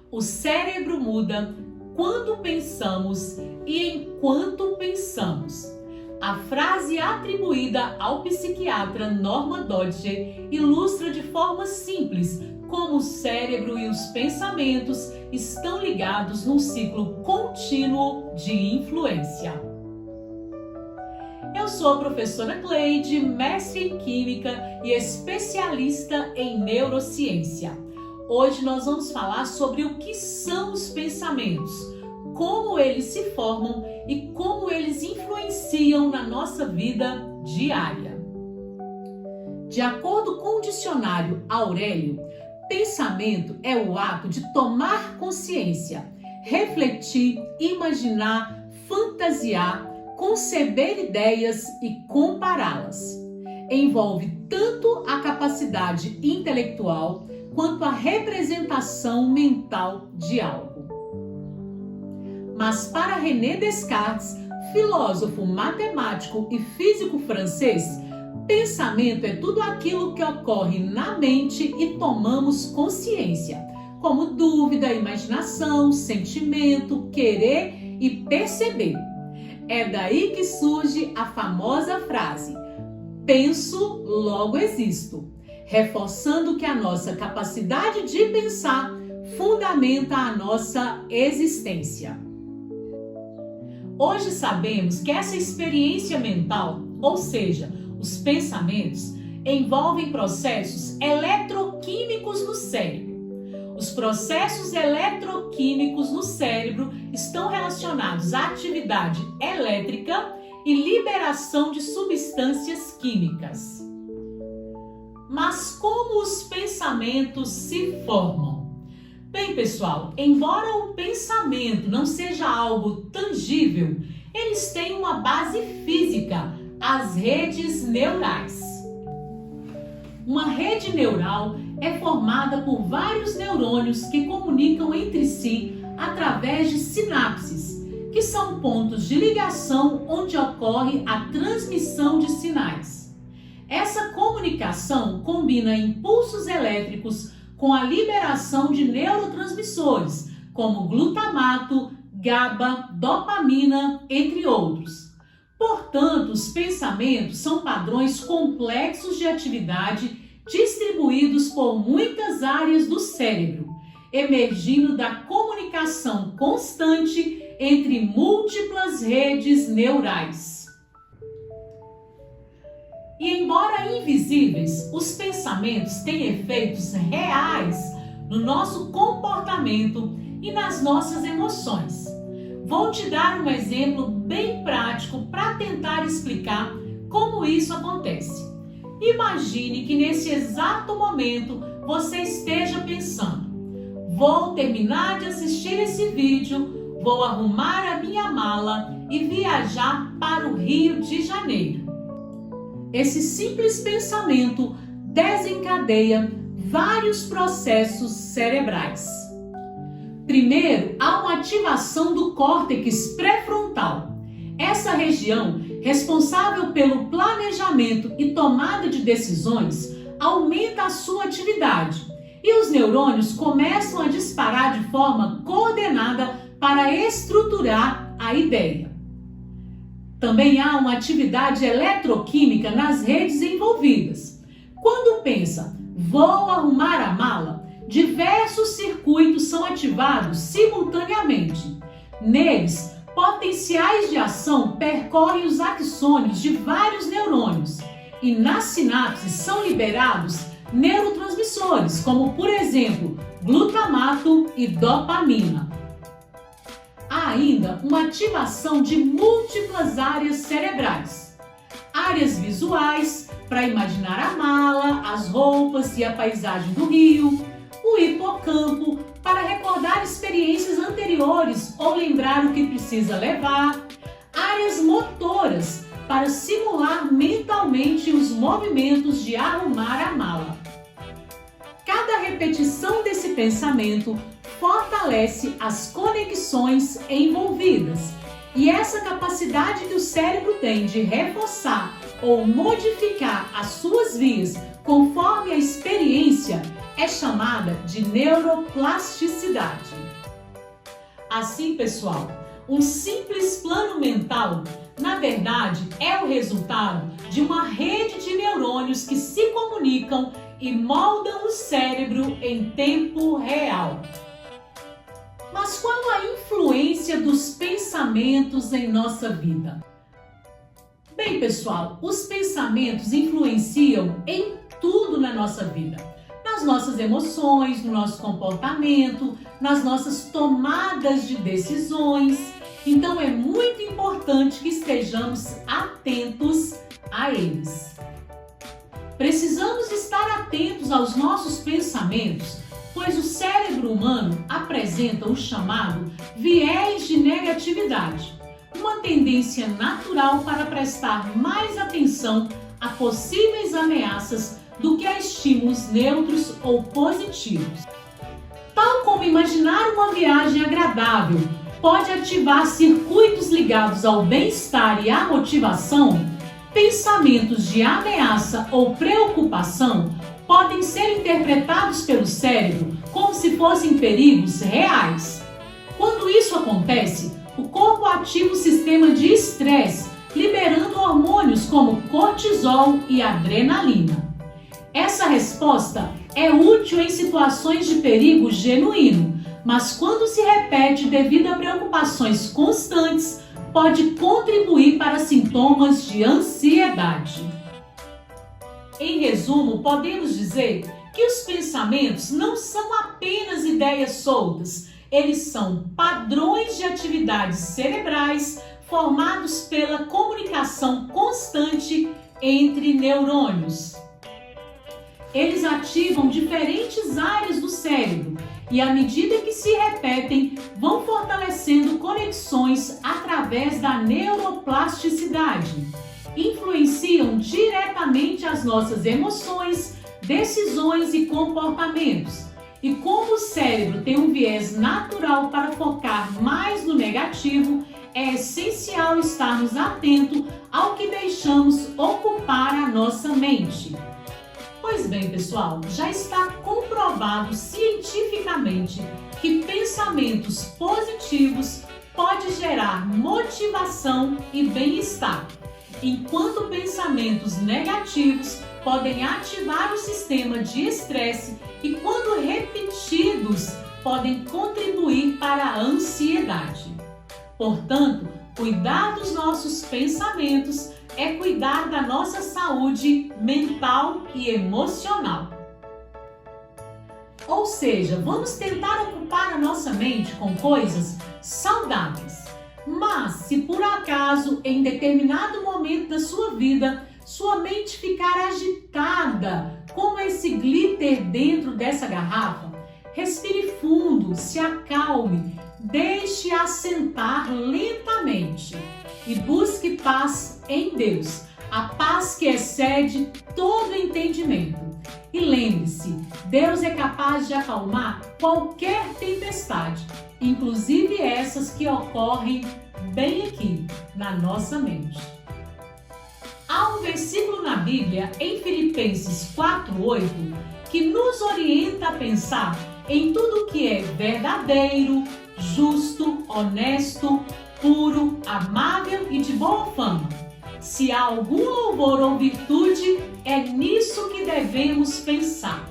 O cérebro muda quando pensamos e enquanto pensamos. A frase atribuída ao psiquiatra Norman Dodge ilustra de forma simples como o cérebro e os pensamentos estão ligados num ciclo contínuo de influência. Eu sou a professora Cleide, mestre em Química e especialista em Neurociência. Hoje nós vamos falar sobre o que são os pensamentos, como eles se formam e como eles influenciam na nossa vida diária. De acordo com o dicionário Aurélio, pensamento é o ato de tomar consciência, refletir, imaginar, fantasiar, conceber ideias e compará-las. Envolve tanto a capacidade intelectual quanto a representação mental de algo. Mas para René Descartes, filósofo, matemático e físico francês, pensamento é tudo aquilo que ocorre na mente e tomamos consciência, como dúvida, imaginação, sentimento, querer e perceber. É daí que surge a famosa frase: penso, logo existo, reforçando que a nossa capacidade de pensar fundamenta a nossa existência. Hoje sabemos que essa experiência mental, ou seja, os pensamentos, envolvem processos eletroquímicos no cérebro. Os processos eletroquímicos no cérebro estão relacionados à atividade elétrica e liberação de substâncias químicas. Mas como os pensamentos se formam? Bem, pessoal, embora o pensamento não seja algo tangível, eles têm uma base física, as redes neurais. Uma rede neural é formada por vários neurônios que comunicam entre si através de sinapses, que são pontos de ligação onde ocorre a transmissão de sinais. Essa comunicação combina impulsos elétricos com a liberação de neurotransmissores, como glutamato, GABA, dopamina, entre outros. Portanto, os pensamentos são padrões complexos de atividade distribuídos por muitas áreas do cérebro, emergindo da comunicação constante entre múltiplas redes neurais. E embora invisíveis, os pensamentos têm efeitos reais no nosso comportamento e nas nossas emoções. Vou te dar um exemplo bem prático para tentar explicar como isso acontece. Imagine que nesse exato momento você esteja pensando: vou terminar de assistir esse vídeo, vou arrumar a minha mala e viajar para o Rio de Janeiro. Esse simples pensamento desencadeia vários processos cerebrais. Primeiro, há uma ativação do córtex pré-frontal. Essa região, responsável pelo planejamento e tomada de decisões, aumenta a sua atividade e os neurônios começam a disparar de forma coordenada para estruturar a ideia. Também há uma atividade eletroquímica nas redes envolvidas. Quando pensa, vou arrumar a mala, diversos circuitos são ativados simultaneamente. Neles, potenciais de ação percorrem os axônios de vários neurônios e nas sinapses são liberados neurotransmissores, como por exemplo, glutamato e dopamina. Há ainda uma ativação de múltiplas áreas cerebrais. Áreas visuais, para imaginar a mala, as roupas e a paisagem do rio. O hipocampo, para recordar experiências anteriores ou lembrar o que precisa levar. Áreas motoras, para simular mentalmente os movimentos de arrumar a mala. Cada repetição desse pensamento fortalece as conexões envolvidas. E essa capacidade que o cérebro tem de reforçar ou modificar as suas vias conforme a experiência é chamada de neuroplasticidade. Assim, pessoal, um simples plano mental, na verdade, é o resultado de uma rede de neurônios que se comunicam e moldam o cérebro em tempo real. Mas qual a influência dos pensamentos em nossa vida? Bem, pessoal, os pensamentos influenciam em tudo na nossa vida. Nas nossas emoções, no nosso comportamento, nas nossas tomadas de decisões. Então é muito importante que estejamos atentos a eles. Precisamos estar atentos aos nossos pensamentos, pois o cérebro humano apresenta o chamado viés de negatividade, uma tendência natural para prestar mais atenção a possíveis ameaças do que a estímulos neutros ou positivos. Tal como imaginar uma viagem agradável pode ativar circuitos ligados ao bem-estar e à motivação, pensamentos de ameaça ou preocupação podem ser interpretados pelo cérebro como se fossem perigos reais. Quando isso acontece, o corpo ativa o sistema de estresse, liberando hormônios como cortisol e adrenalina. Essa resposta é útil em situações de perigo genuíno, mas quando se repete devido a preocupações constantes, pode contribuir para sintomas de ansiedade. Em resumo, podemos dizer que os pensamentos não são apenas ideias soltas, eles são padrões de atividades cerebrais formados pela comunicação constante entre neurônios. Eles ativam diferentes áreas do cérebro e, à medida que se repetem, vão fortalecendo conexões através da neuroplasticidade. Influenciam diretamente as nossas emoções, decisões e comportamentos. E como o cérebro tem um viés natural para focar mais no negativo, é essencial estarmos atentos ao que deixamos ocupar a nossa mente. Pois bem, pessoal, já está comprovado cientificamente que pensamentos positivos podem gerar motivação e bem-estar, enquanto pensamentos negativos podem ativar o sistema de estresse e, quando repetidos, podem contribuir para a ansiedade. Portanto, cuidar dos nossos pensamentos é cuidar da nossa saúde mental e emocional. Ou seja, vamos tentar ocupar a nossa mente com coisas saudáveis. Mas, se por acaso, em determinado momento da sua vida, sua mente ficar agitada, como esse glitter dentro dessa garrafa, respire fundo, se acalme, deixe assentar lentamente e busque paz em Deus, a paz que excede todo entendimento. E lembre-se, Deus é capaz de acalmar qualquer tempestade, inclusive essas que ocorrem bem aqui na nossa mente. Há um versículo na Bíblia, em Filipenses 4:8, que nos orienta a pensar em tudo que é verdadeiro, justo, honesto, puro, amável e de boa fama. Se há algum louvor ou virtude, é nisso que devemos pensar.